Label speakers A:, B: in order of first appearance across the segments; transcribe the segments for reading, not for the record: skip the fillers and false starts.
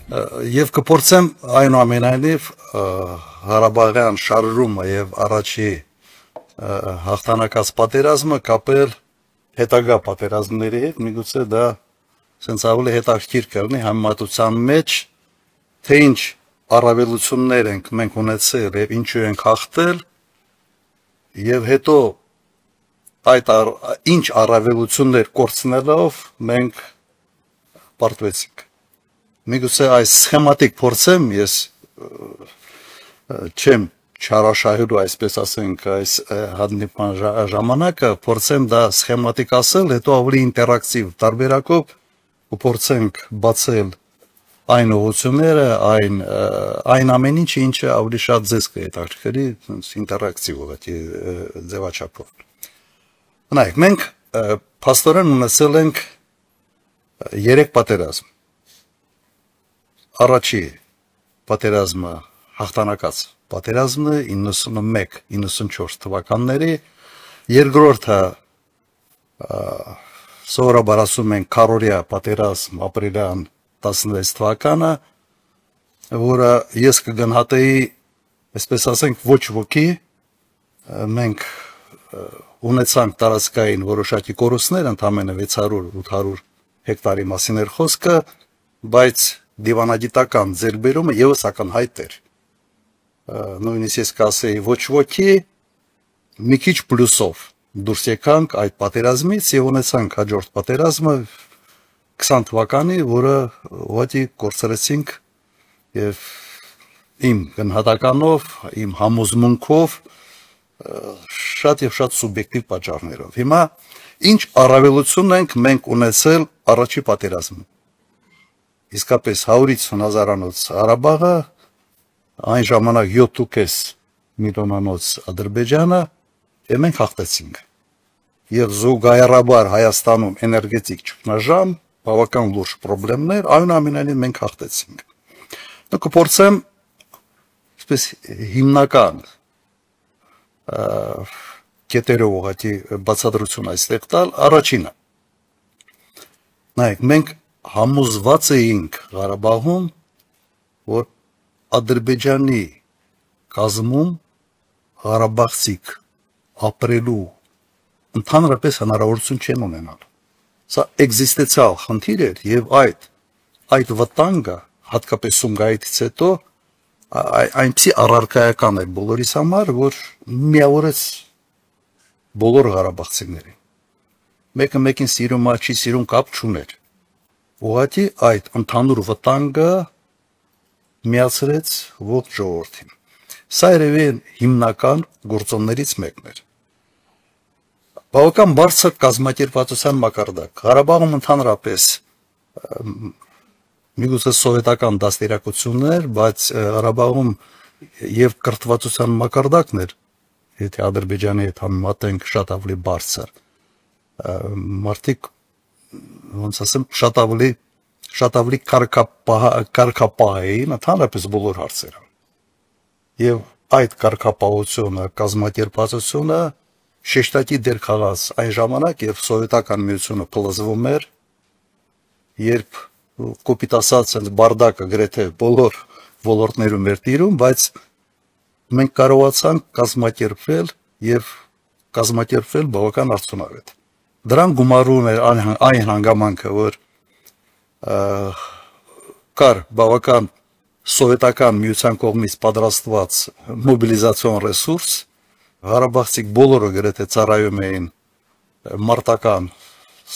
A: Եվ կփորձեմ այնուամենայնիվ Ղարաբաղյան շարժումը եւ առաջի հաղթանակած պատերազմը կապել հետագա պատերազմների հետ, միգուցե դա սենց ավելի հետաքրքիր կլինի համեմատության մեջ, թե ինչ առավելություններ ենք մենք ունեցել եւ ինչու ենք հաղթել, եւ հետո այդ ինչ առավելություններ կորցնելով մենք պարտվեցինք։ Միգուցե այս սխեմատիկ փորձեմ ես չեմ չարաշահելու, այսպես ասենք, այս հանդիպման ժամանակը փորձեմ դա սխեմատիկ ասել, հետո ավելի ինտերակտիվ տարբերակով կփորձենք բացել այն ուղղությունները, այն ամեն ինչը ավելի շատ ձեզ կհետաքրքրի, ինտերակտիվ ուղղակի ձևաչափով։ Նայեք, մենք փաստորեն ունեցել ենք 3 պատերազմ։ Առաջի պատերազմը հաղթանակած պատերազմն է 91-94 թվականների, երկրորդը սովորաբար ասում են քարորիա պատերազմ ապրիլյան 16 թվականը, որը ես կգնահատեի, այսպես ասենք, ոչ ոքի, մենք ունեցանք տարածքային որոշակի կորուստներ, ընդամենը 600-800 հեկտարի մասին էր խոսքը, բայց դիվանագիտական ձեռքբերումը ևս ակնհայտ էր։ Նույնիսկ ես կասեի ոչ ոքի, մի քիչ պլյուսով դուրս եկանք այդ պատերազմից եւ ունեցանք հաջորդ պատերազմը 20 թվականի, որը ուղղակի կորցրեցինք եւ իմ գնահատականով, իմ համոզմունքով շատ եւ շատ սուբյեկտիվ պատճառներով։ Հիմա ինչ առավելություն ենք մենք ունեցել առաջի պատերազմում։ Իսկապես 150,000-անոց Ղարաբաղը, այն ժամանակ 7.5 միլիոնանոց Ադրբեջանը, եւ մենք հաղթեցինք։ Եվ զուգահեռաբար Հայաստանում էներգետիկ ճգնաժամ, բավական լուրջ խնդիրներ, այնուամենայնիվ մենք հաղթեցինք։ Դու կփորձեմ այսպես հիմնական կետերով ուղղակի բացատրություն այստեղ տալ։ Առաջինը, նայեք, մենք համոզված էինք Ղարաբաղում, որ Ադրբեջանի կազմում ղարաբաղցիք ապրելու ընդհանրապես հնարավորություն չեն ունենալ։ Սա էգզիստենցիալ խնդիր էր եւ այդ վտանգը հատկապես Սումգայիթից հետո այնպիսի առարկայական էր բոլորիս համար, որ միավորեց բոլոր ղարաբաղցիներին։ Մեկը մեկին սիրում չի սիրում կապ չուներ։ Ուղղակի այդ ընդհանուր վտանգը միացրեց ողջ ժողովրդին։ Սա երևի հիմնական գործոններից մեկն էր։ Բավական բարձր կազմակերպվածության մակարդակ։ Ղարաբաղում ընդհանրապես միգուցե սովետական դաստիարակություններ, բայց Ղարաբաղում եւ կրթվածության մակարդակն էր, եթե Ադրբեջանի հետ համեմատենք, շատ ավելի բարձր։ Մարդիկ, ոնց ասեմ, շատ ավելի կարգապահ էին ընդհանրապես բոլոր հարցերում։ Եվ այդ կարգապահությունը, կազմակերպվածությունը շեշտակի դեր խաղաց այն ժամանակ, երբ սովետական միությունը փլուզվում էր, երբ կոպիտ ասած բարդակը գրեթե բոլոր ոլորտներում էր տիրում, բայց մենք կարողացանք կազմակերպվել եւ կազմակերպվել բավական արդյունավետ։ Դրան գումարում էր այն հանգամանքը, որ կար բավական սովետական միության կողմից պատրաստված մոբիլիզացիոն ռեսուրս, ղարաբաղցիք բոլորը գրեթե ծառայում էին մարտական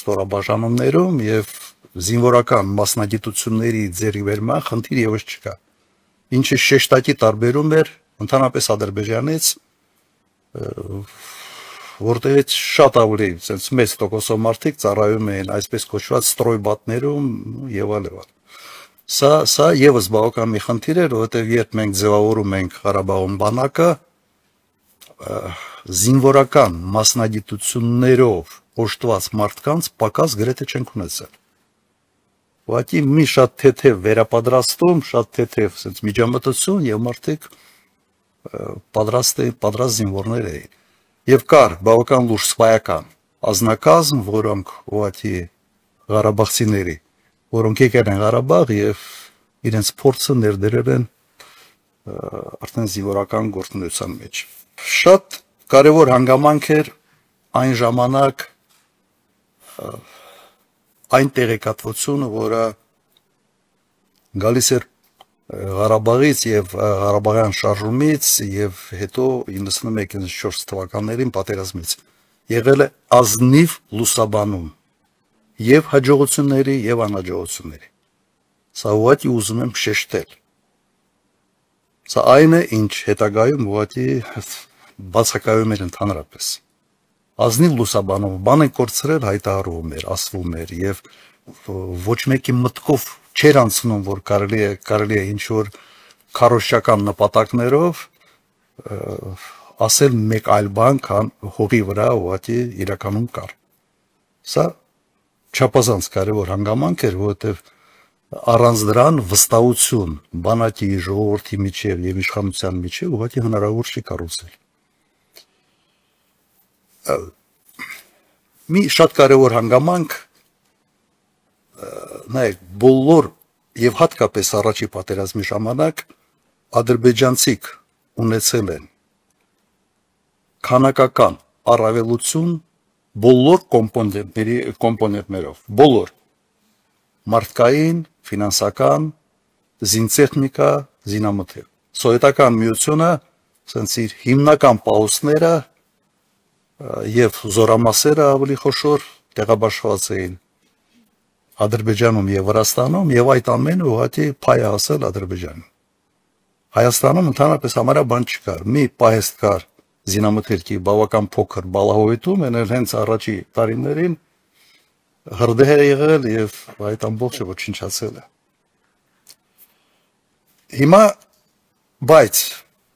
A: ստորաբաժանումներում եւ զինվորական մասնագիտությունների ձեռքբերման խնդիր եւս չկա։ Ինչը շեշտակի տարբերում էր ընդհանրապես Ադրբեջանից, որտեղից շատ ավելի մեծ տոկոսով մարդիկ ծառայում էին այսպես կոչված ստրոյբատներում եւ այլն։ Սա եւս բավական մի խնդիր էր, որովհետեւ երբ մենք ձևավորում ենք Ղարաբաղում բանակը, զինվորական մասնագիտություններով օժտված մարդկանց պակաս գրեթե չենք ունեցել։ Ուղղակի մի շատ թեթև վերապատրաստում, շատ թեթև միջամտություն եւ մարդիկ պատրաստ զինվորներ էին։ Եվ կար բավական լուրջ սպայական ազնագազմ, որոնք ուղղակի ղարաբաղցիների, որոնք եկել են Ղարաբաղ եւ իրենց փորձը ներդրել են արդեն զինվորական գործունեության մեջ։ Շատ կարևոր հանգամանք էր այն ժամանակ այն տեղեկատվությունը, որը գալիս էր Ղարաբաղից եւ Ղարաբաղյան շարժումից եւ հետո 91-94 թվականներին պատերազմից եղել է ազնիվ լուսաբանում եւ հաջողությունների եւ անհաջողությունների։ Սա ուղղակի ուզում եմ շեշտել։ Սա այն է, ինչ հետագայում ուղղակի բացակայում էր ընդհանրապես։ Ազնիվ լուսաբանում, բան են կորցրել, հայտարարում էր, ասվում էր եւ ոչ մեկի մտքով չէր անցնում, որ կարելի է ինչ որ քարոզչական նպատակներով ասել մեկ այլ բան, քան հողի վրա ուղղակի իրականում կար։ Սա չափազանց կարևոր հանգամանք էր, որովհետեւ առանց դրան վստահություն բանակի, ժողովրդի միջև եւ իշխանության միջև ուղղակի հնարավոր չի կառուցել։ Մի շատ կարևոր հանգամանք նայեք, բոլոր եւ հատկապես առաջի պատերազմի ժամանակ ադրբեջանցիք ունեցել են քանակական առավելություն բոլոր կոմպոնենտներով, բոլոր մարդկային, ֆինանսական, զինտեխնիկա, զինամթեր։ Սովետական միությունը ասենց իր հիմնական պահոստները եւ զորամասերը ավելի խոշոր տեղաբաշխված էին Ադրբեջանում եւ Վրաստանում եւ այդ ամենը ուղղակի փայ հասել Ադրբեջանին։ Հայաստանում ընդհանրապես համարյա բան չկար։ Մի պահեստ կար զինամթերքի բավական փոքր բալահովետում, այն էլ հենց առաջի տարիներին հրդեհ է եղել եւ այդ ամբողջը ոչնչացել է։ Հիմա բայց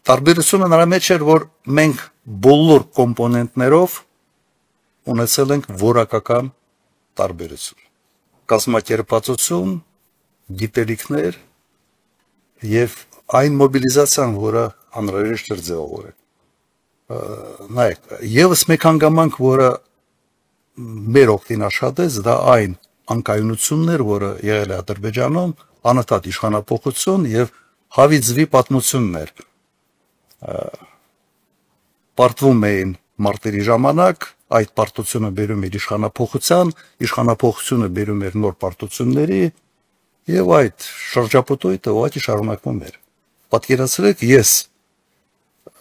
A: տարբերությունը նրա մեջ էր, որ մենք բոլոր կոմպոնենտներով ունեցել ենք որակական տարբերություն։ Կազմակերպվածություն, գիտելիքներ եւ այն մոբիլիզացիան, որը անհրաժեշտ էր ձևավորել։ Նայեք, եւս մեկ հանգամանք, որը մեր օգտին աշխատեց, դա այն անկայունությունն էր, որը եղել է Ադրբեջանում, անընդհատ իշխանապողություն եւ հավիձվի պատմություններ։ Պարտվում էին մարտերի ժամանակ, այդ պարտությունը բերում էր իշխանապողության, իշխանապողությունը բերում էր նոր պարտությունների եւ այդ շրջապտույտը ուղղակի շարունակվում էր։ Պատկերացրեք, ես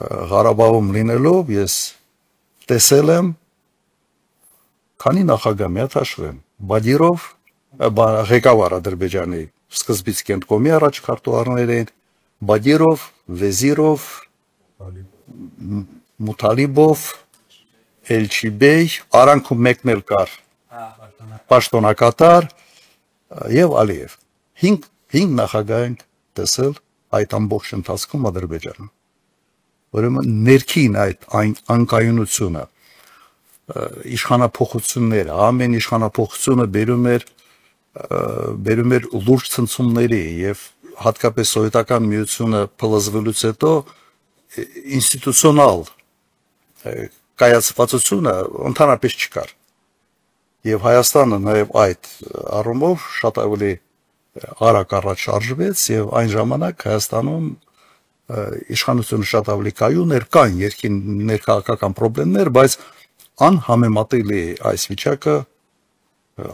A: Ղարաբաղում լինելով ես տեսել եմ քանի նախագահ մի հատ հաշվեմ Բադիրով, ղեկավար Ադրբեջանի սկզբից կենտրոնի առաջնորդներ էին Բադիրով, Վեզիրով, Մութալիբով, Էլչիբեյ, արանքում մեկն էլ կար պաշտոնակատար եւ Ալիև։ 5 նախագահ ենք տեսել այդ ամբողջ ընթացքում Ադրբեջանում։ Ուրեմն ներքին այդ անկայունությունը, իշխանապողությունները, ամեն իշխանապողությունը բերում էր լուրջ ցնցումների եւ հատկապես սովետական միությունը փլզվելուց հետո ինստիտուցիոնալ կայացվածությունը ընդհանրապես չկար։ Եվ Հայաստանը նաեւ այդ առումով շատ ավելի արագ առաջ շարժվեց եւ այն ժամանակ Հայաստանում իշխանությունը շատ ավելի կայուն էր, կան երկին ներքաղաքական խնդիրներ, բայց անհամեմատելի է այս վիճակը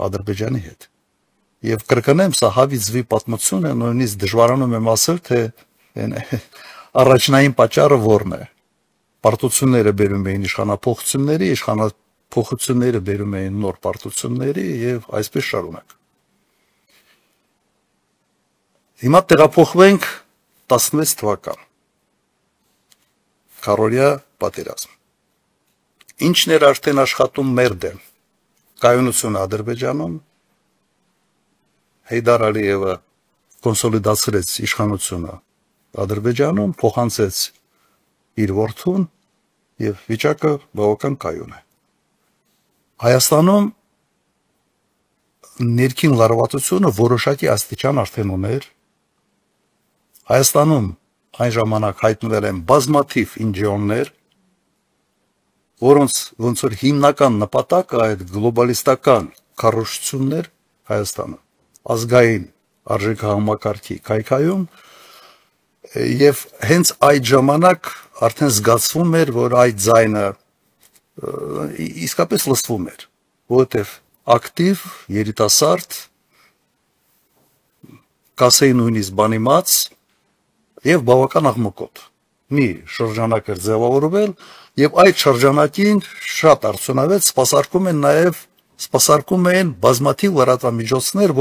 A: Ադրբեջանի հետ։ Եվ կրկնեմ, սա հավիձվի պատմություն է, նույնիսկ դժվարանում եմ ասել, թե առաջնային պատճառը որն է։ Պարտությունները բերում էին իշխանապողությունների, իշխանապողությունները բերում էին նոր պարտությունների եւ այսպես շարունակ։ Հիմա տեղափոխվենք 16 թվական։ Քարորիա պատերազմ։ Ինչն էր արդեն աշխատում մեր դեմ։ Կայունությունը Ադրբեջանում, Հեյդար Ալիևը կոնսոլիդացրեց իշխանությունը Ադրբեջանում, փոխանցեց իր որդուն եւ վիճակը բավական կայուն է։ Հայաստանում ներքին լարվածությունը որոշակի աստիճան արդեն ուներ։ Հայաստանում այն ժամանակ հայտնվել են բազմաթիվ ինժեներներ, որոնց ոնց որ հիմնական նպատակը այդ գլոբալիստական կառուցություններ Հայաստանը ազգային արժեքահամակարգի քայքայում եւ հենց այդ ժամանակ արդեն զգացվում էր, որ այդ ձայնը իսկապես լսվում էր, որովհետեւ ակտիվ երիտասարդ կասեի նույնիսկ բանիմաց եւ բավական աղմկոտ մի շրջանակ էր ձևավորվել եւ այդ շրջանակին շատ արդյունավետ սպասարկում էին բազմաթիվ լրատվամիջոցներ,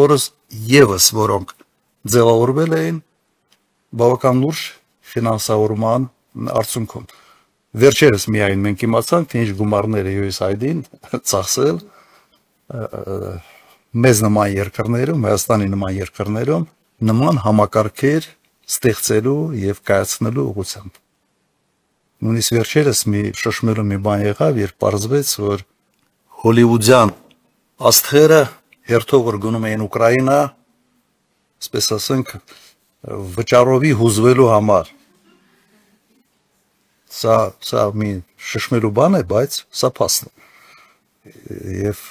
A: որոնք ձևավորվել էին բավական լուրջ ֆինանսավորման արդյունքում։ Վերջերս միայն մենք իմացանք, թե ինչ գումարներ է USAID-ին ծախսել մեզ նման երկրներում, Հայաստանի նման երկրներում նման համակարգեր ստեղծելու եւ կայացնելու ուղղությամբ։ Նույնիսկ վերջերս մի շշմելու մի բան եղավ, երբ պարզվեց, որ հոլիվուդյան աստղերը հերթով որ գնում էին Ուկրաինա, ասես ասենք, վճարովի հուզվելու համար։ Սա մի շշմելու բան է, բայց սա փաստ է։ Եվ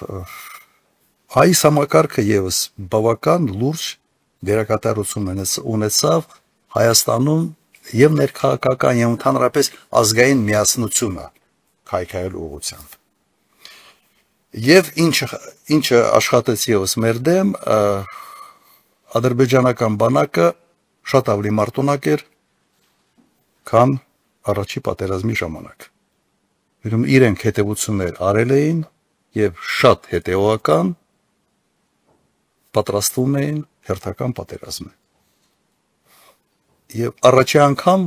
A: այս համակարգը եւս բավական լուրջ դերակատարություն ունեցավ Հայաստանում եւ ներքաղաքական եւ ընդհանրապես ազգային միասնությունը քայքայելու ուղղությամբ։ Եվ ինչը աշխատեց եւս մեր դեմ, ադրբեջանական բանակը շատ ավելի մարտունակ էր, քան առաջի պատերազմի ժամանակ։ Իրենք հետևություններ արել էին եւ շատ հետեւական պատրաստվում էին հերթական պատերազմը։ Եվ առաջի անգամ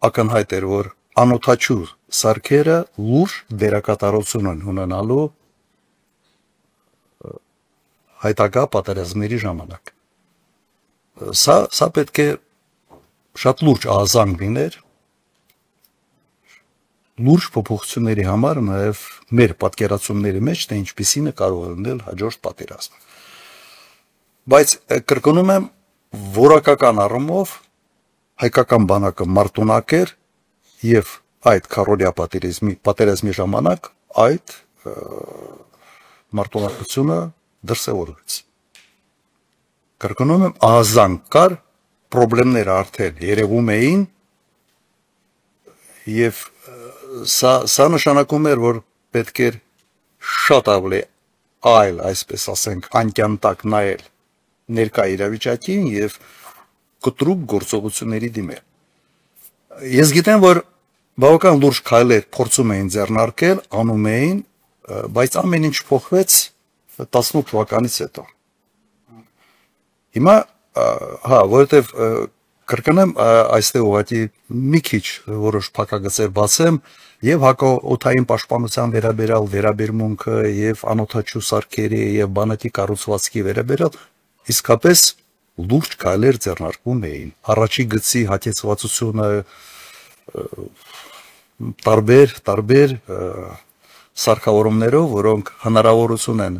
A: ակնհայտ էր, որ անօթաչու սարքերը լուրջ դերակատարություն են ունենալու հայտակա պատերազմների ժամանակ։ Սա պետք է շատ լուրջ ահազանգ լիներ լուրջ փոփոխությունների համար նաև մեր պատկերացումների մեջ, թե ինչպիսին է կարող լինել հաջորդ պատերազմը։ Բայց կրկնում եմ, որակական առումով հայկական բանակը մարտունակ էր եւ այդ քարոզիա պատերազմի ժամանակ այդ մարտունակությունը դրսևորվեց։ Կրկնում եմ, ահազանգ կար, խնդիրներ արդեն երևում էին եւ սա նշանակում էր, որ պետք էր շատ ավելի այլ, այսպես ասենք, անկյան տակ նայել ներկա իրավիճակին եւ կտրուկ գործողությունների դիմել։ Ես գիտեմ, որ բավական լուրջ քայլեր փորձում էին ձեռնարկել, անում էին, բայց ամեն ինչ փոխվեց 18 թվականից հետո։ Հիմա, որովհետեւ կրկնեմ, այստեղ ուղղակի մի քիչ որոշ փակագծեր բացեմ եւ հակաօդային պաշտպանության վերաբերմունքը եւ անօթաչու սարքերի եւ բանակի կառուցվածքի վերաբերյալ իսկապես լուրջ քայլեր ձեռնարկվում էին։ Առաջի գծի հատեցվածությունը տարբեր սարքավորումներով, որոնք հնարավորություն են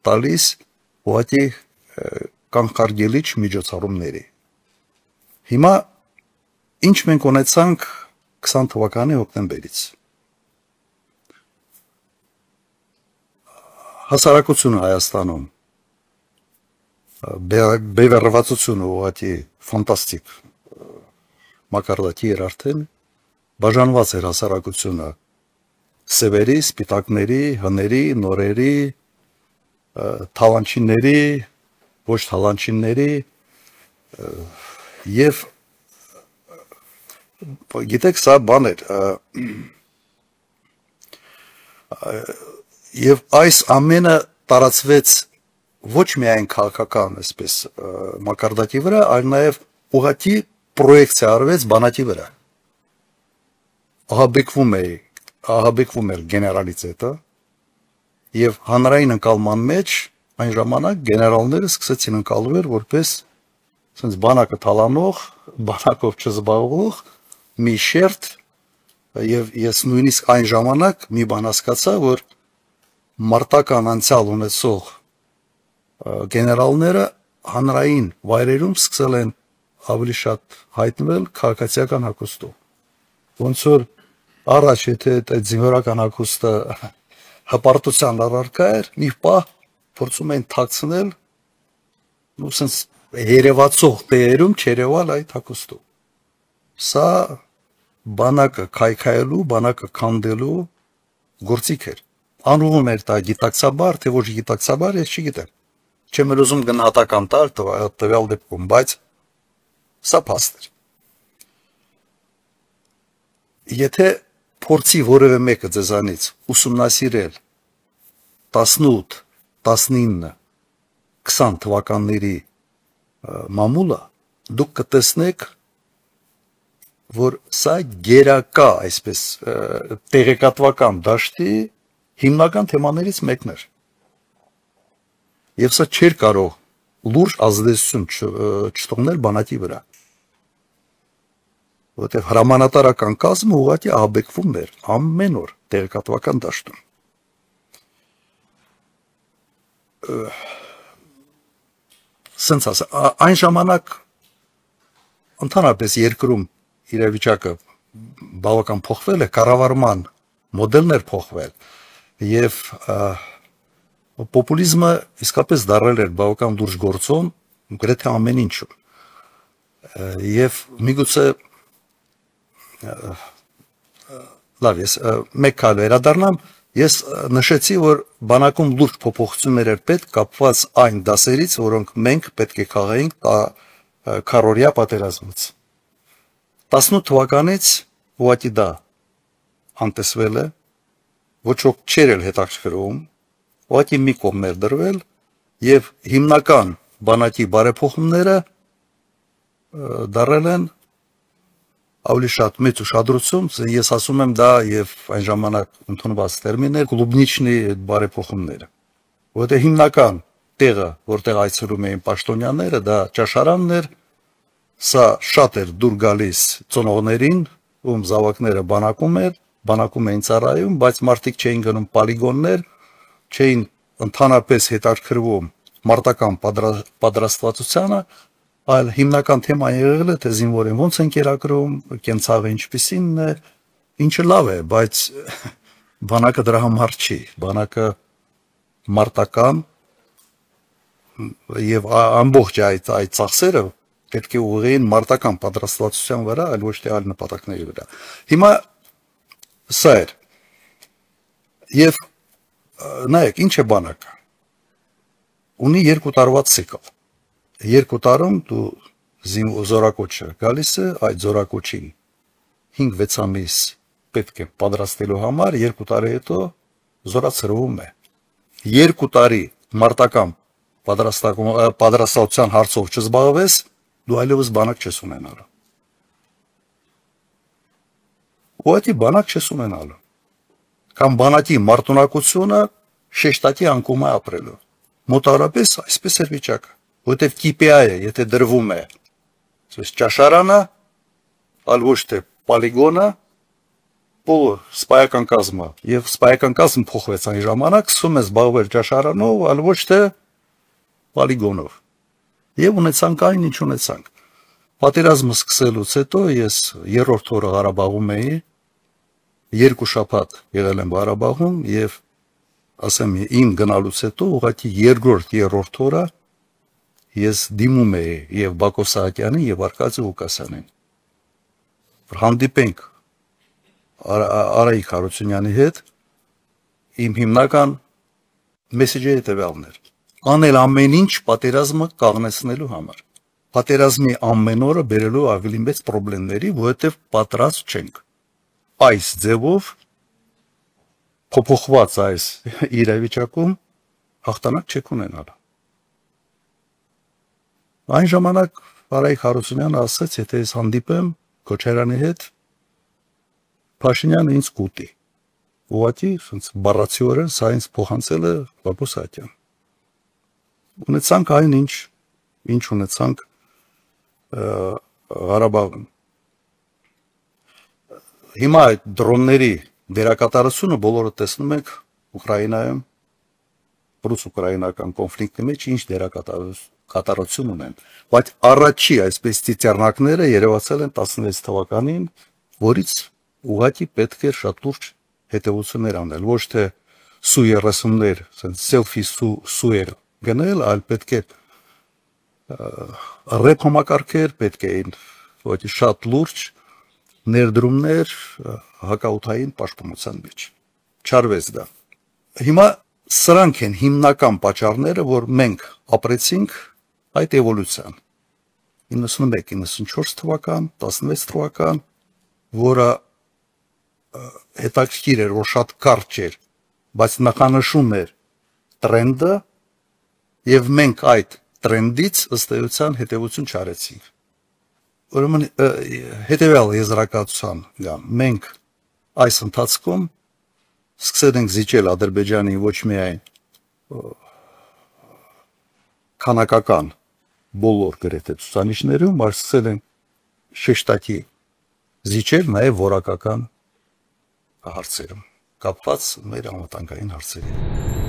A: տալիս ուղղակի կանխարգելիչ միջոցառումների։ Հիմա ինչ մենք ունեցանք 20 թվականի հոկտեմբերից։ Հասարակությունը Հայաստանում բևեռվածությունը ուղղակի ֆանտաստիկ մակարդակի էր արդեն, բաժանված էր հասարակությունը սևերի, սպիտակների, հների, նորերի, թալանչինների, ոչ թալանչինների եւ գիտեք, սա բան էր եւ այս ամենը տարածվեց ոչ միայն քաղաքական, այսպես մակարդակի վրա, այլ նաև ուղղակի պրոյեկցիա արվեց բանակի վրա։ Ահաբեկվում էր գեներալիտետը եւ հանրային ընկալման մեջ այն ժամանակ գեներալները սկսեցին ընկալվել որպես ասենց բանակը թալանող, բանակով չզբաղվող մի շերտ եւ ես նույնիսկ այն ժամանակ մի բան հասկացա, որ մարտական անցյալ ունեցող գեներալները հանրային վայրերում սկսել են ավելի շատ հայտնվել քաղաքացիական հագուստով։ Ոնց որ առաջ եթե այդ զինվորական հագուստը հպարտության առարկա էր, մի պահ փորձում էին թաքցնել ու sense երևացող տեղերում չերևալ այդ հակոստով։ Սա բանակը քայքայելու, բանակը քանդելու գործիք էր։ Անուղում էր դա գիտակցաբար, թե ոչ գիտակցաբար, ես չգիտեմ։ Չեմ ուզում գնահատական տալ տվյալ դեպքում, բայց սա փաստ էր։ Եթե փորձի որևէ մեկը ձեզանից ուսումնասիրել 18, 19, 20 թվականների մամուլը, դուք կտեսնեք, որ սա գերակա, այսպես տեղեկատվական դաշտի հիմնական թեմաներից մեկն էր։ Եվ սա չէր կարող լուրջ ազդեցություն չթողնել բանակի վրա։ Որտեղ հրամանատարական կազմը ուղղակի ահաբեկվում էր ամեն օր տեղեկատվական դաշտում։ Սենց ասա, այն ժամանակ ընդհանրապես երկրում իրավիճակը բավական փոխվել է, կառավարման մոդելներ փոխվել եւ պոպուլիզմը իսկապես դարել էր բավական լուրջ գործոն գրեթե ամեն ինչում։ Եվ միգուցե լավ, ես մեկ քայլ վերադառնամ, ես նշեցի, որ բանակում լուրջ փոփոխություններ էր պետք կապված այն դասերից, որոնք մենք պետք է քաղայինք քառօրյա պատերազմից։ 18 թվականից ուղղակի դա անտեսվել է, ոչ ոք չէր էլ հետաքրքրում, ուղղակի մի կողմ էր դրվել եւ հիմնական բանակի բարեփոխումները դարել են ավելի շատ մեծ ուշադրություն, ես ասում եմ դա եւ այն ժամանակ ընդունված տերմիններ կլուբնիչնի բարեփոխումները, որտեղ հիմնական տեղը, որտեղ այցելում էին պաշտոնյաները, դա ճաշարանն էր, սա շատ էր դուր գալիս ծնողներին, ում զավակները բանակում էին ծառայում, բայց մարդիկ չէին գնում պոլիգոններ, չէին ընդհանրապես հետաքրքրվում մարտական պատրաստվածությանը, այլ հիմնական թեման եղել է, թե զինվորին ոնց են կերակրում, կենցաղը ինչպիսինն է, ինչը լավ է, բայց բանակը դրա համար չի, բանակը մարտական եւ ամբողջ այդ ծախսերը պետք է ուղղեին մարտական պատրաստվածության վրա, այլ ոչ թե այլ նպատակների վրա։ Հիմա սա էր։ Եվ նայեք, ինչ է բանակը։ Ունի 2 տարվա ցիկլ։ 2 տարում դու զորակոչը գալիս է, այդ զորակոչին 5-6 ամիս պետք է պատրաստելու համար, 2 տարի հետո զորացրվում է։ 2 տարի մարտական պատրաստության հարցով չզբաղվես, դու այլևս բանակ չես ունենալու։ Ուղղակի բանակ չես ունենալու։ Կամ բանակի մարտունակությունը շեշտակի անկում է ապրելու։ Մոտավորապես այսպես էր վիճակը, որտեղ KPI-ը, եթե դրվում է, ճաշարանը, այլ ոչ թե պոլիգոնը, սպայական կազմը, եւ սպայական կազմը փոխվեց այն ժամանակ, սկսում է զբաղվել ճաշարանով, այլ ոչ թե պոլիգոնով։ Եվ ունեցանք այն, ինչ ունեցանք։ Պատերազմը սկսելուց հետո ես 3-րդ օրը Ղարաբաղում էի, 2 շաբաթ եղել եմ Ղարաբաղում եւ ասեմ իմ գնալուց հետո ուղղակի 2-րդ օրը ես դիմում էի եւ Բակո Սահակյանին եւ Արկադի Ղուկասյանին։ Հանդիպենք Արայիկ Հարությունյանի հետ, իմ հիմնական մեսեջը հետեւյալն էր. անել ամեն ինչ պատերազմը կաղնեցնելու համար։ Պատերազմի ամեն օրը բերելու ավելի մեծ խնդիրների, որովհետև պատրաստ չենք։ Այս ձևով փոփոխված այս իրավիճակում հաղթանակ չեք ունենալ։ Այն ժամանակ Արայիկ Հարությունյանը ասաց, եթե ես հանդիպեմ Քոչարյանի հետ, Փաշինյանը ինձ կուտի։ Ուղղակի բառացիորեն սա ինձ փոխանցել է Բակո Սահակյան։ Ունեցանք այն ինչ ունեցանք Ղարաբաղում։ Հիմա այդ դրոնների դերակատարությունը բոլորը տեսնում եք Ուկրաինայում, ռուս-ուկրաինական կոնֆլիկտի մեջ ինչ դերակատարություն ունեն, բայց առաջի այսպես ծիծեռնակները երևացել են 16 թվականին, որից ուղղակի պետք է շատ լուրջ հետևություններ անել, ոչ թե Su-30-ներ, սելֆի սուեր գնել, այլ պետք է ռեփ համակարգեր պետք էին, ոչ շատ լուրջ ներդրումներ հակաօդային պաշտպանության մեջ։ Չարվեց դա։ Հիմա սրանք են հիմնական պատճառները, որ մենք ապրեցինք այդ էվոլյուցիան։ 91-94 թվական, 16 թվական, որը հետաքրքիր էր, որ շատ կարճ էր, բայց նախանշում էր տրենդը, եւ մենք այդ տրենդից ըստ էության հետեւություն չարեցինք։ Ուրեմն հետեւյալ եզրակացության գամ, մենք այս ընթացքում սկսել ենք զիջել Ադրբեջանի ոչ միայն քանակական բոլոր գրեթե ցուցանիշներում, այլ սկսել ենք շեշտակի զիջել նաև որակական հարցերում, կապված մեր անվտանգային հարցերի հետ։